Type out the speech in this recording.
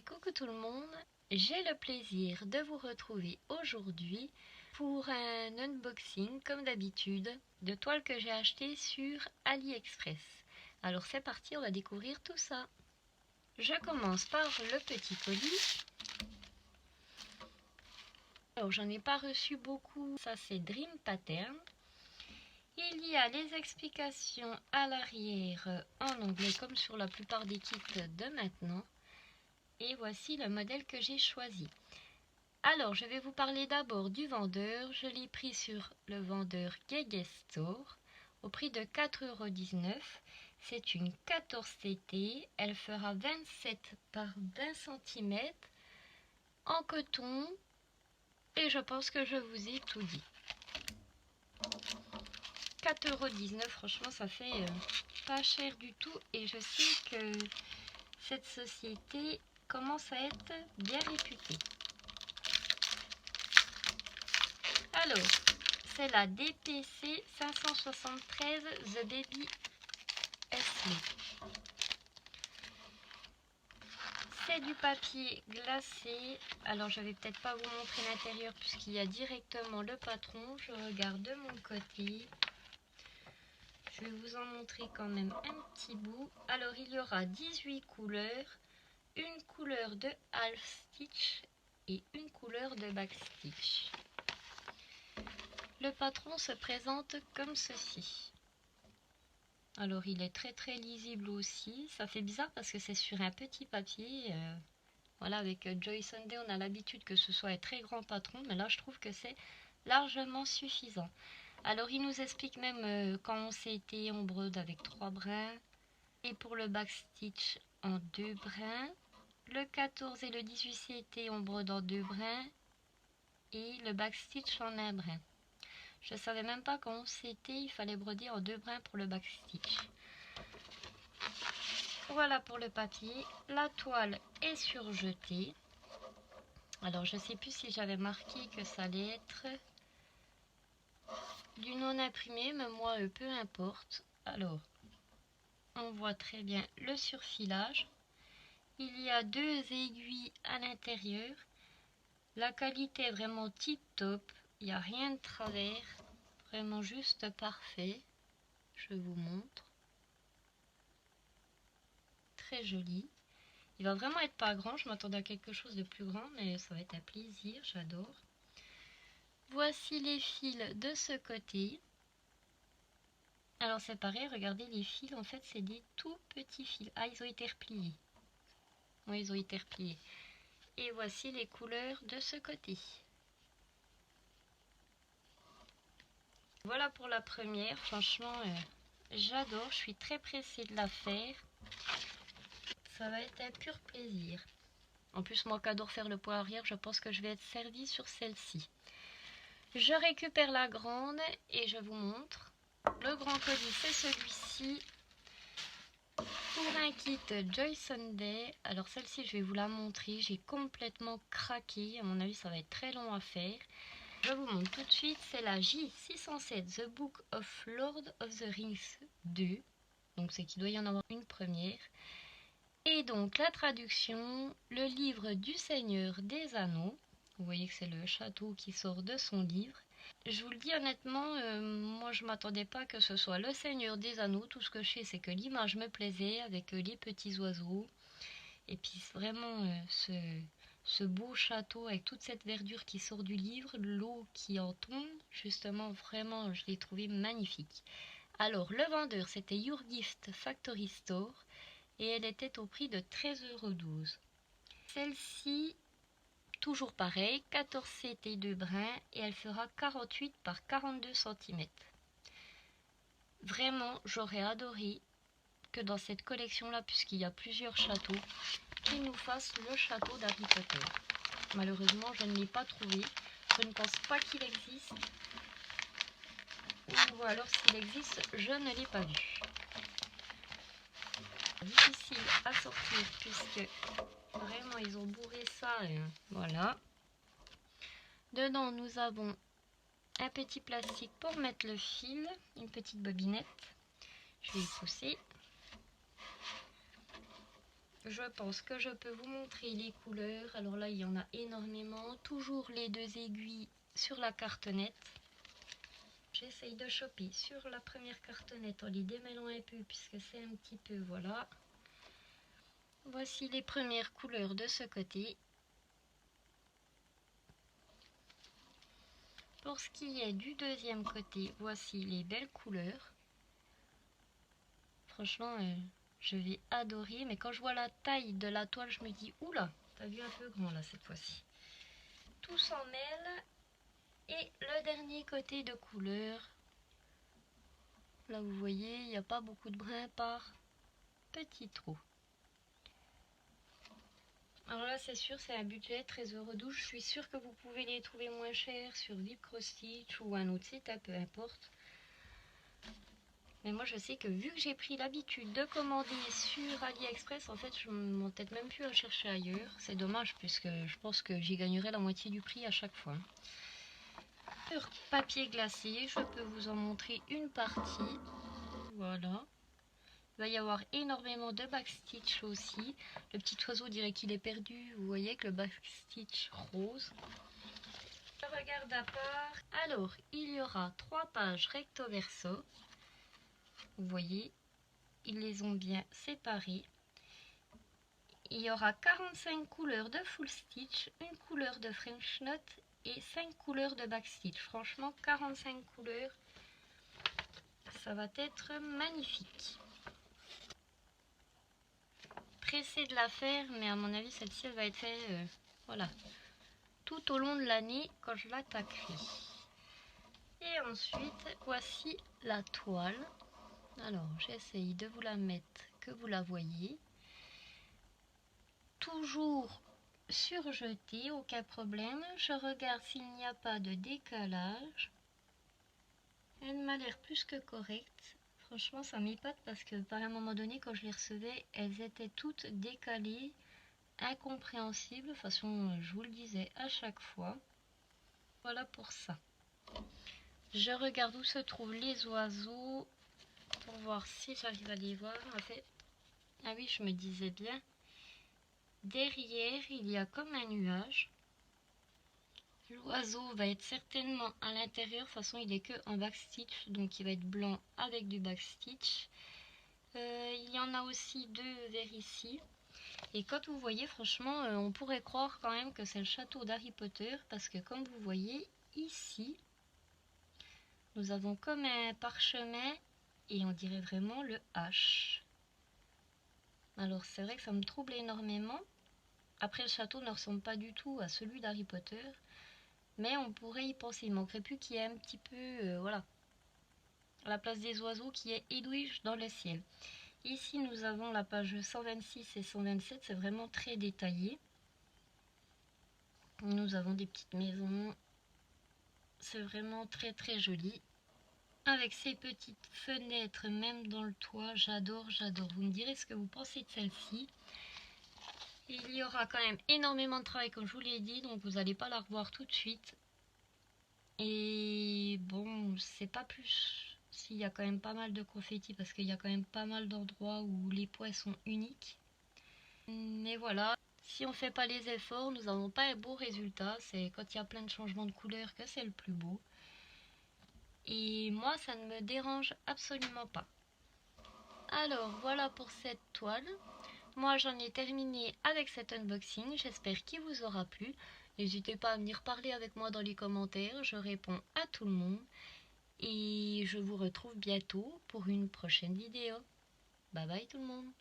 coucou tout le monde, j'ai le plaisir de vous retrouver aujourd'hui pour un unboxing comme d'habitude de toiles que j'ai achetées sur AliExpress. Alors c'est parti, on va découvrir tout ça. Je commence par le petit colis. Alors j'en ai pas reçu beaucoup, ça c'est Dream Pattern. Il y a les explications à l'arrière en anglais comme sur la plupart des kits de maintenant. Et voici le modèle que j'ai choisi. Alors, je vais vous parler d'abord du vendeur. Je l'ai pris sur le vendeur Gegestore au prix de 4,19 €. C'est une 14 TT. Elle fera 27 par 20 cm en coton. Et je pense que je vous ai tout dit. 4,19 €, franchement, ça fait pas cher du tout. Et je sais que cette société commence à être bien réputée. Alors, c'est la DPC 573 The Baby Sleep. C'est du papier glacé. Alors, je vais peut-être pas vous montrer l'intérieur puisqu'il y a directement le patron. Je regarde de mon côté. Je vais vous en montrer quand même un petit bout. Alors, il y aura 18 couleurs. Une couleur de half stitch et une couleur de back stitch. Le patron se présente comme ceci. Alors il est très lisible aussi. Ça fait bizarre parce que c'est sur un petit papier. Voilà, avec Joy Sunday on a l'habitude que ce soit un très grand patron. Mais là je trouve que c'est largement suffisant. Alors il nous explique même quand on sait été on brode avec 3 brins. Et pour le backstitch en 2 brins. Le 14 et le 18 CT on brode en 2 brins. Et le backstitch en 1 brin. Je ne savais même pas quand c'était, il fallait broder en 2 brins pour le backstitch. Voilà pour le papier. La toile est surjetée. Alors je ne sais plus si j'avais marqué que ça allait être du non imprimé, mais moi peu importe. Alors on voit très bien le surfilage. Il y a 2 aiguilles à l'intérieur. La qualité est vraiment tip top. Il n'y a rien de travers. Vraiment juste parfait. Je vous montre. Très joli. Il va vraiment être pas grand. Je m'attendais à quelque chose de plus grand, mais ça va être un plaisir. J'adore. Voici les fils de ce côté. Alors c'est pareil, regardez les fils. En fait, c'est des tout petits fils. Ah, ils ont été repliés. Oui, ils ont été repliés. Et voici les couleurs de ce côté. Voilà pour la première. Franchement, j'adore. Je suis très pressée de la faire. Ça va être un pur plaisir. En plus, moi qui adore faire le poids arrière, je pense que je vais être servie sur celle-ci. Je récupère la grande et je vous montre. Le grand colis, c'est celui-ci. Pour un kit Joy Sunday. Alors celle-ci, je vais vous la montrer. J'ai complètement craqué. À mon avis, ça va être très long à faire. Je vous montre tout de suite. C'est la J607 The Book of Lord of the Rings 2. Donc c'est qu'il doit y en avoir une première. Et donc la traduction, le livre du Seigneur des Anneaux. Vous voyez que c'est le château qui sort de son livre. Je vous le dis honnêtement, moi je m'attendais pas que ce soit le Seigneur des Anneaux. Tout ce que je sais, c'est que l'image me plaisait avec les petits oiseaux. Et puis vraiment ce beau château avec toute cette verdure qui sort du livre, l'eau qui en tombe. Justement, vraiment, je l'ai trouvé magnifique. Alors, le vendeur, c'était Your Gift Factory Store. Et elle était au prix de 13,12 €. Celle-ci, toujours pareil, 14 CT de brin et elle fera 48 par 42 cm. Vraiment, j'aurais adoré que dans cette collection-là, puisqu'il y a plusieurs châteaux, qu'ils nous fassent le château d'Harry Potter. Malheureusement, je ne l'ai pas trouvé. Je ne pense pas qu'il existe. Ou alors, s'il existe, je ne l'ai pas vu. Difficile à sortir puisque vraiment ils ont bourré ça. Voilà. Dedans nous avons un petit plastique pour mettre le fil, une petite bobinette. Je vais y pousser. je pense que je peux vous montrer les couleurs. Alors là, il y en a énormément. Toujours les 2 aiguilles sur la cartonnette. J'essaye de choper sur la première cartonnette en les démêlant un peu puisque c'est un petit peu, voilà. Voici les premières couleurs de ce côté. Pour ce qui est du deuxième côté, voici les belles couleurs. Franchement, je vais adorer. Mais quand je vois la taille de la toile, je me dis, oula, t'as vu un peu grand là cette fois-ci. Tout s'en mêle. Et le dernier côté de couleur. Là, vous voyez, il n'y a pas beaucoup de brins par petit trou. Alors là, c'est sûr, c'est un budget 13,12 €. Je suis sûre que vous pouvez les trouver moins chers sur Vip Cross Stitch ou un autre site, peu importe. Mais moi, je sais que vu que j'ai pris l'habitude de commander sur AliExpress, en fait, je ne m'entête même plus à chercher ailleurs. C'est dommage, puisque je pense que j'y gagnerai la moitié du prix à chaque fois. Sur papier glacé, je peux vous en montrer une partie. Voilà. Il va y avoir énormément de backstitch aussi. Le petit oiseau dirait qu'il est perdu. Vous voyez que le backstitch rose. Je regarde à part. Alors, il y aura 3 pages recto verso. Vous voyez, ils les ont bien séparées. Il y aura 45 couleurs de full stitch, une couleur de French knot et 5 couleurs de backstitch. Franchement, 45 couleurs, ça va être magnifique. Pressée de la faire, mais à mon avis celle-ci elle va être faite voilà, tout au long de l'année quand je l'attaquerai. Et ensuite voici la toile. Alors j'essaye de vous la mettre que vous la voyez. Toujours surjetée, aucun problème. Je regarde s'il n'y a pas de décalage. Elle m'a l'air plus que correcte. Franchement, ça m'épate parce que par un moment donné, quand je les recevais, elles étaient toutes décalées, incompréhensibles. De toute façon, je vous le disais à chaque fois. Voilà pour ça. Je regarde où se trouvent les oiseaux pour voir si j'arrive à les voir. En fait, ah oui, je me disais bien. Derrière, il y a comme un nuage. L'oiseau va être certainement à l'intérieur. De toute façon, il est que en backstitch, donc il va être blanc avec du backstitch. Il y en a aussi 2 vers ici. Et quand vous voyez, franchement, on pourrait croire quand même que c'est le château d'Harry Potter, parce que comme vous voyez, ici, nous avons comme un parchemin, et on dirait vraiment le H. Alors c'est vrai que ça me trouble énormément. Après, le château ne ressemble pas du tout à celui d'Harry Potter, mais on pourrait y penser. Il manquerait plus qu'il y ait un petit peu, voilà, à la place des oiseaux, qui est Edwige dans le ciel. Ici, nous avons la page 126 et 127, c'est vraiment très détaillé. Nous avons des petites maisons, c'est vraiment très très joli. Avec ces petites fenêtres, même dans le toit, j'adore, j'adore. Vous me direz ce que vous pensez de celle-ci. Il y aura quand même énormément de travail, comme je vous l'ai dit, donc vous n'allez pas la revoir tout de suite. Et bon, c'est pas plus s'il y a quand même pas mal de confettis, parce qu'il y a quand même pas mal d'endroits où les pois sont uniques. Mais voilà, si on fait pas les efforts, nous n'avons pas un beau résultat. C'est quand il y a plein de changements de couleurs que c'est le plus beau. Et moi, ça ne me dérange absolument pas. Alors, voilà pour cette toile. Moi, j'en ai terminé avec cet unboxing. J'espère qu'il vous aura plu. N'hésitez pas à venir parler avec moi dans les commentaires. Je réponds à tout le monde. Et je vous retrouve bientôt pour une prochaine vidéo. Bye bye tout le monde.